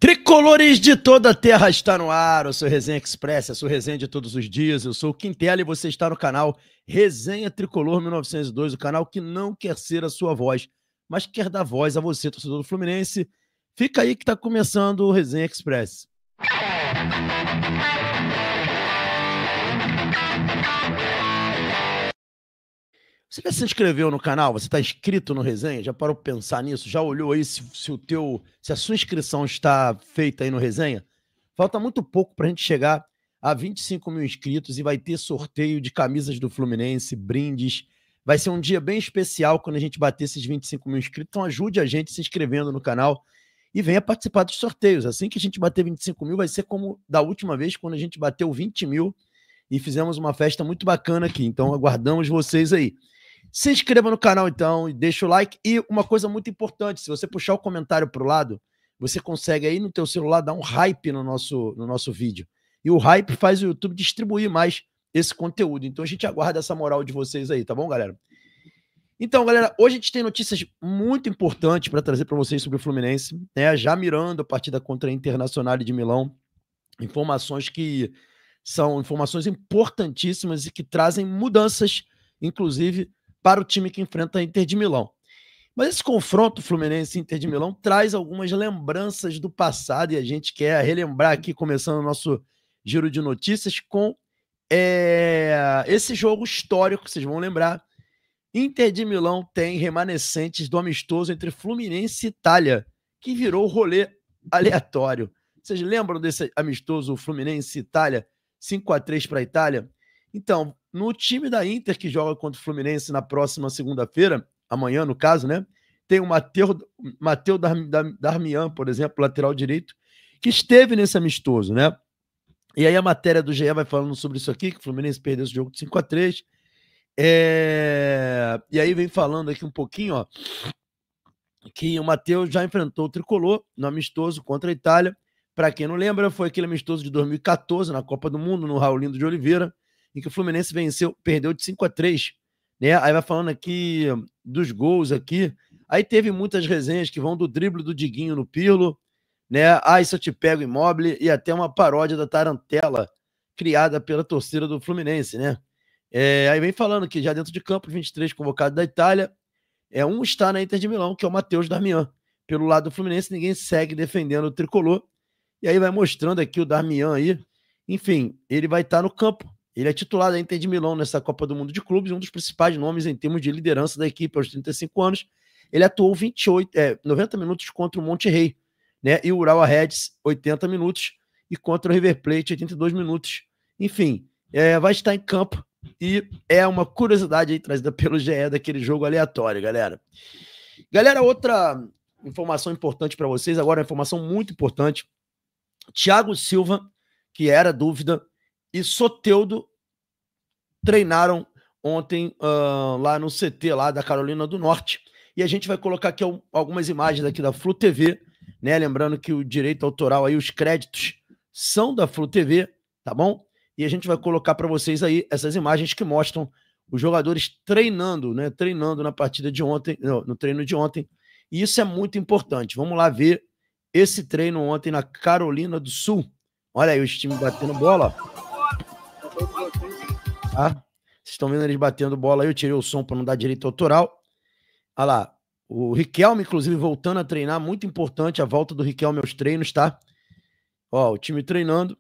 Tricolores de toda a terra está no ar, eu sou Resenha Express, a sua resenha de todos os dias, eu sou o Quintela e você está no canal Resenha Tricolor 1902, o canal que não quer ser a sua voz, mas quer dar voz a você, torcedor do Fluminense. Fica aí que está começando o Resenha Express. Você já se inscreveu no canal? Você está inscrito no Resenha? Já parou para pensar nisso? Já olhou aí se a sua inscrição está feita aí no Resenha? Falta muito pouco para a gente chegar a 25 mil inscritos e vai ter sorteio de camisas do Fluminense, brindes. Vai ser um dia bem especial quando a gente bater esses 25 mil inscritos. Então ajude a gente se inscrevendo no canal e venha participar dos sorteios. Assim que a gente bater 25 mil, vai ser como da última vez, quando a gente bateu 20 mil e fizemos uma festa muito bacana aqui. Então aguardamos vocês aí. Se inscreva no canal, então, e deixa o like. E uma coisa muito importante, se você puxar o comentário para o lado, você consegue aí no teu celular dar um hype no nosso vídeo. E o hype faz o YouTube distribuir mais esse conteúdo. Então a gente aguarda essa moral de vocês aí, tá bom, galera? Então, galera, hoje a gente tem notícias muito importantes para trazer para vocês sobre o Fluminense, né? Já mirando a partida contra a Internacional de Milão. Informações que são informações importantíssimas e que trazem mudanças, inclusive, para o time que enfrenta a Inter de Milão. Mas esse confronto Fluminense-Inter de Milão traz algumas lembranças do passado e a gente quer relembrar aqui, começando o nosso giro de notícias, com esse jogo histórico, vocês vão lembrar. Inter de Milão tem remanescentes do amistoso entre Fluminense e Itália, que virou rolê aleatório. Vocês lembram desse amistoso Fluminense e Itália, 5-3 para a Itália? Então, no time da Inter, que joga contra o Fluminense na próxima segunda-feira, amanhã no caso, né? Tem o Matheus Darmian, por exemplo, lateral direito, que esteve nesse amistoso, né? E aí a matéria do GE vai falando sobre isso aqui, que o Fluminense perdeu esse jogo de 5-3. E aí vem falando aqui um pouquinho, ó, que o Matheus já enfrentou o Tricolor no amistoso contra a Itália. Para quem não lembra, foi aquele amistoso de 2014 na Copa do Mundo, no Raulindo de Oliveira, em que o Fluminense perdeu de 5-3, né? Aí vai falando aqui dos gols aqui. Aí teve muitas resenhas que vão do drible do Diguinho no Pirlo, né? Isso eu te pego Immobile, e até uma paródia da Tarantella criada pela torcida do Fluminense, né? Aí vem falando que já dentro de campo, 23 convocado da Itália, um está na Inter de Milão, que é o Matheus Darmian. Pelo lado do Fluminense, ninguém segue defendendo o tricolor. E aí vai mostrando aqui o Darmian aí. Enfim, ele vai estar no campo. Ele é titular da Inter de Milão nessa Copa do Mundo de Clubes, um dos principais nomes em termos de liderança da equipe aos 35 anos. Ele atuou 90 minutos contra o Monterrey, né? E o Urawa Reds, 80 minutos. E contra o River Plate, 82 minutos. Enfim, vai estar em campo. E é uma curiosidade aí trazida pelo GE daquele jogo aleatório, galera. Galera, outra informação importante para vocês, agora uma informação muito importante. Thiago Silva, que era dúvida, e Soteldo treinaram ontem lá no CT lá da Carolina do Norte. E a gente vai colocar aqui algumas imagens aqui da Flu TV, né? Lembrando que o direito autoral aí, os créditos são da Flu TV, tá bom? E a gente vai colocar para vocês aí essas imagens que mostram os jogadores treinando, né? Treinando na partida de ontem, no treino de ontem. E isso é muito importante. Vamos lá ver esse treino ontem na Carolina do Sul. Olha aí os times batendo bola. Tá? Vocês estão vendo eles batendo bola aí. Eu tirei o som para não dar direito autoral. Olha lá. O Riquelme, inclusive, voltando a treinar. Muito importante a volta do Riquelme aos treinos, tá? Ó, o time treinando.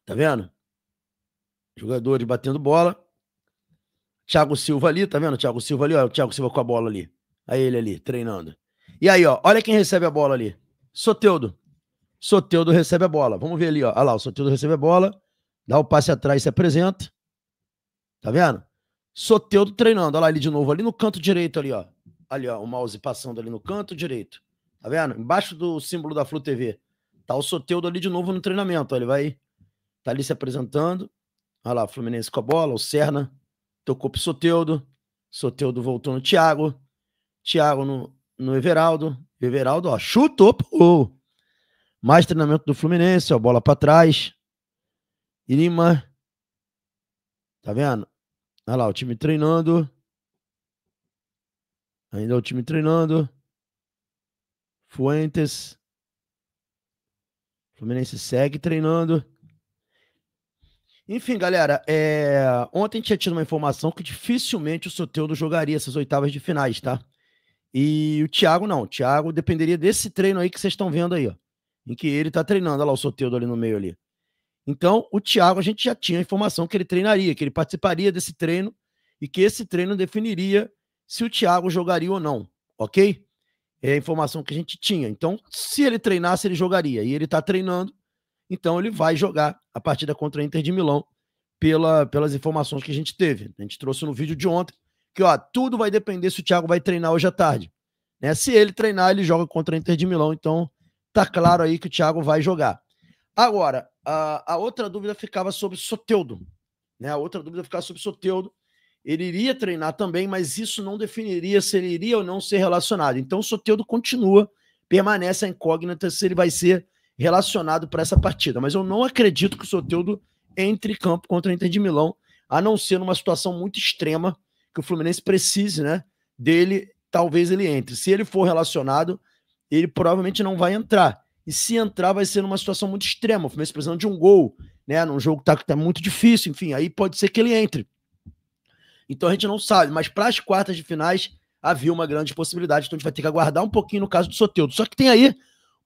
Tá vendo? Jogadores batendo bola. Thiago Silva ali, tá vendo? Thiago Silva ali, ó. O Thiago Silva com a bola ali. Aí ele ali, treinando. E aí, ó. Olha quem recebe a bola ali. Soteldo. Soteldo recebe a bola. Vamos ver ali, ó. Olha lá, o Soteldo recebe a bola. Dá o passe atrás e se apresenta. Tá vendo? Soteldo treinando. Olha lá ele de novo, ali no canto direito ali, ó. Ali, ó, o mouse passando ali no canto direito. Tá vendo? Embaixo do símbolo da Flu TV. Tá o Soteldo ali de novo no treinamento. Ó. Ele vai... Tá ali se apresentando. Olha lá, o Fluminense com a bola. O Serna tocou pro Soteldo. Soteldo voltou no Thiago. Thiago no Everaldo. Everaldo, ó, chutou pro gol. Mais treinamento do Fluminense, ó, bola pra trás. Lima. Tá vendo? Olha lá, o time treinando. Ainda o time treinando. Fuentes. Fluminense segue treinando. Enfim, galera, ontem tinha tido uma informação que dificilmente o Soteldo jogaria essas oitavas de finais, tá? E o Thiago não. O Thiago dependeria desse treino aí que vocês estão vendo aí, ó. Em que ele tá treinando. Olha lá o Soteldo ali no meio ali. Então, o Thiago, a gente já tinha a informação que ele treinaria, que ele participaria desse treino e que esse treino definiria se o Thiago jogaria ou não, ok? É a informação que a gente tinha. Então, se ele treinasse, ele jogaria. E ele tá treinando, então ele vai jogar a partida contra a Inter de Milão pelas informações que a gente teve. A gente trouxe no vídeo de ontem que, ó, tudo vai depender se o Thiago vai treinar hoje à tarde. Né? Se ele treinar, ele joga contra a Inter de Milão. Então, tá claro aí que o Thiago vai jogar. Agora, a outra dúvida ficava sobre Soteldo. Né? A outra dúvida ficava sobre Soteldo. Ele iria treinar também, mas isso não definiria se ele iria ou não ser relacionado. Então, o Soteldo continua, permanece a incógnita se ele vai ser relacionado para essa partida. Mas eu não acredito que o Soteldo entre em campo contra a Inter de Milão, a não ser numa situação muito extrema, que o Fluminense precise, né, dele, talvez ele entre. Se ele for relacionado, ele provavelmente não vai entrar. E se entrar, vai ser numa situação muito extrema. O Fluminense precisando de um gol, né? Num jogo que tá muito difícil, enfim, aí pode ser que ele entre. Então a gente não sabe, mas para as quartas de finais havia uma grande possibilidade, então a gente vai ter que aguardar um pouquinho no caso do Soteldo. Só que tem aí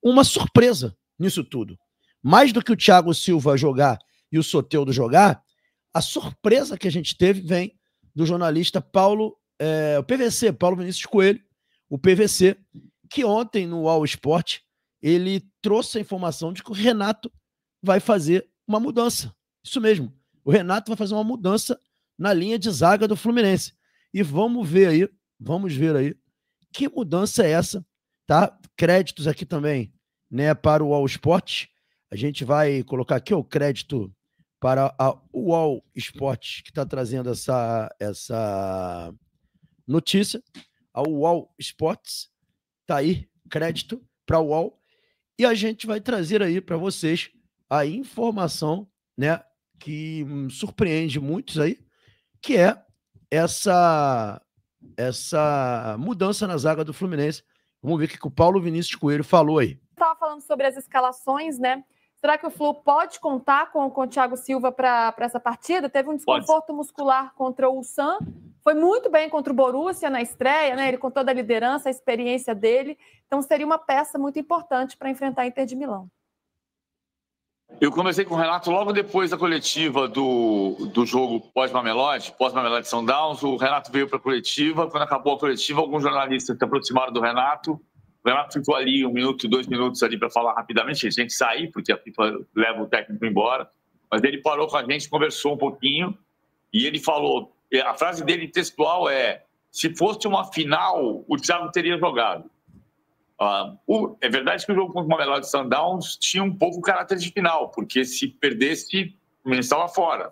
uma surpresa nisso tudo. Mais do que o Thiago Silva jogar e o Soteldo jogar, a surpresa que a gente teve vem do jornalista o PVC, Paulo Vinícius Coelho, o PVC, que ontem no All Sport ele trouxe a informação de que o Renato vai fazer uma mudança. Isso mesmo, o Renato vai fazer uma mudança na linha de zaga do Fluminense. E vamos ver aí que mudança é essa, tá? Créditos aqui também, né, para o All Sport. A gente vai colocar aqui o crédito para o All Sport, que está trazendo essa notícia. A All Sports, tá aí, crédito para o All. E a gente vai trazer aí para vocês a informação, né, que surpreende muitos aí, que é essa mudança na zaga do Fluminense. Vamos ver o que o Paulo Vinícius Coelho falou aí. Estava falando sobre as escalações, né? Será que o Flu pode contar com o Thiago Silva para essa partida? Teve um desconforto muscular contra o Ulsan, foi muito bem contra o Borussia na estreia, né? Ele com toda a liderança, a experiência dele. Então seria uma peça muito importante para enfrentar a Inter de Milão. Eu conversei com o Renato logo depois da coletiva do jogo pós-Mamelodi Sundowns. O Renato veio para a coletiva. Quando acabou a coletiva, alguns jornalistas se aproximaram do Renato. O Renato ficou ali 1 minuto, 2 minutos ali para falar rapidamente. Ele tinha que sair, porque a FIFA leva o técnico embora. Mas ele parou com a gente, conversou um pouquinho. E ele falou, a frase dele textual é: se fosse uma final, o Thiago teria jogado. É verdade que o jogo contra o Mamelodi Sundowns tinha um pouco o caráter de final, porque se perdesse, o Fluminense estava fora.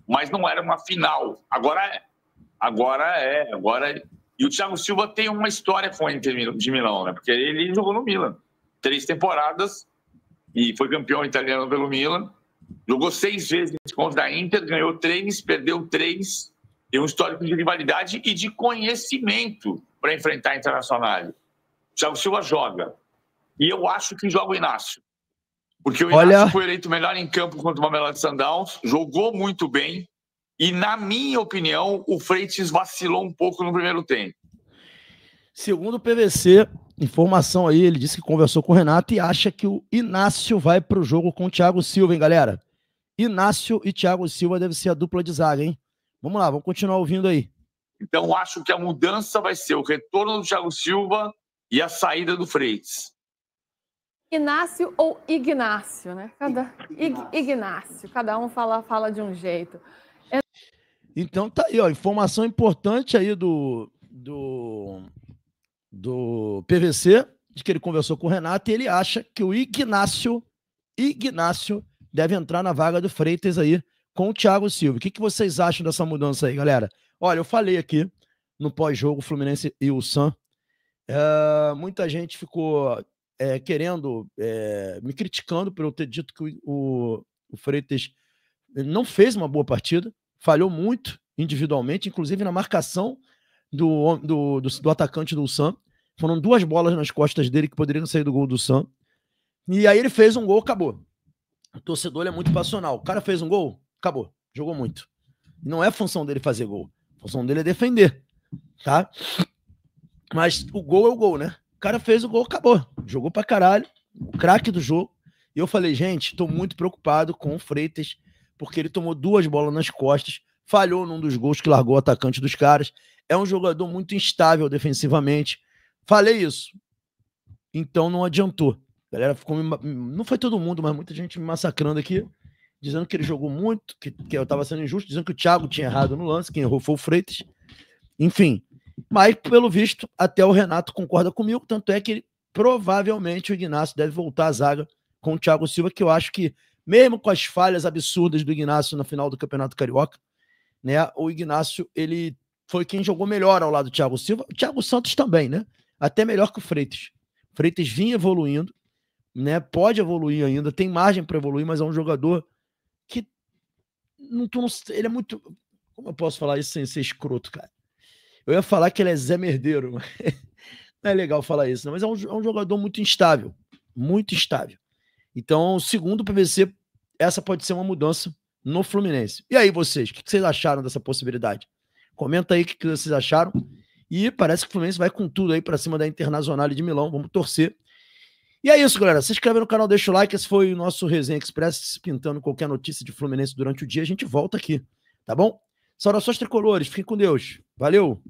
Mas não era uma final. Agora é. E o Thiago Silva tem uma história com a Inter de Milão, né? Porque ele jogou no Milan 3 temporadas e foi campeão italiano pelo Milan. Jogou 6 vezes contra a Inter, ganhou 3, perdeu 3. Tem um histórico de rivalidade e de conhecimento para enfrentar a Internacional. O Thiago Silva joga. E eu acho que joga o Inácio. Porque o Inácio foi eleito melhor em campo contra o Mamelodi Sundowns, jogou muito bem. E, na minha opinião, o Freitas vacilou um pouco no primeiro tempo. Segundo o PVC, informação aí, ele disse que conversou com o Renato e acha que o Inácio vai para o jogo com o Thiago Silva, hein, galera? Inácio e Thiago Silva deve ser a dupla de zaga, hein? Vamos lá, vamos continuar ouvindo aí. Então, acho que a mudança vai ser o retorno do Thiago Silva e a saída do Freitas. Inácio ou Ignácio, né? Ignácio. Cada um fala de um jeito. Então tá aí, ó, informação importante aí do PVC, de que ele conversou com o Renato e ele acha que o Ignácio deve entrar na vaga do Freitas aí com o Thiago Silva. O que vocês acham dessa mudança aí, galera? Olha, eu falei aqui no pós-jogo Fluminense e Ulsan. Muita gente ficou me criticando por eu ter dito que o Freitas não fez uma boa partida, falhou muito individualmente, inclusive na marcação do atacante do Ulsan. Foram 2 bolas nas costas dele que poderiam sair do gol do Ulsan. E aí ele fez um gol, acabou. O torcedor ele é muito passional. O cara fez um gol, acabou. Jogou muito. Não é função dele fazer gol. A função dele é defender, tá? Mas o gol é o gol, né? O cara fez o gol, acabou. Jogou pra caralho. O craque do jogo. E eu falei, gente, tô muito preocupado com o Freitas, porque ele tomou 2 bolas nas costas, falhou num dos gols que largou o atacante dos caras. É um jogador muito instável defensivamente. Falei isso. Então não adiantou. A galera ficou... Não foi todo mundo, mas muita gente me massacrando aqui, dizendo que ele jogou muito, que eu tava sendo injusto, dizendo que o Thiago tinha errado no lance, quem errou foi o Freitas. Enfim. Mas, pelo visto, até o Renato concorda comigo, tanto é que ele, provavelmente o Ignacio deve voltar à zaga com o Thiago Silva, que eu acho que, mesmo com as falhas absurdas do Ignacio na final do Campeonato Carioca, né, o Ignacio, ele foi quem jogou melhor ao lado do Thiago Silva. O Thiago Santos também, né? Até melhor que o Freitas. O Freitas vinha evoluindo, né? Pode evoluir ainda, tem margem para evoluir, mas é um jogador que ele é muito... Como eu posso falar isso sem ser escroto, cara? Eu ia falar que ele é Zé Merdeiro, mas não é legal falar isso, não. Mas é um jogador muito instável. Muito instável. Então, segundo o PVC, essa pode ser uma mudança no Fluminense. E aí, vocês? O que vocês acharam dessa possibilidade? Comenta aí o que vocês acharam. E parece que o Fluminense vai com tudo aí pra cima da Internazionale de Milão. Vamos torcer. E é isso, galera. Se inscreve no canal, deixa o like. Esse foi o nosso Resenha Express. Pintando qualquer notícia de Fluminense durante o dia, a gente volta aqui. Tá bom? Saudações tricolores. Fiquem com Deus. Valeu!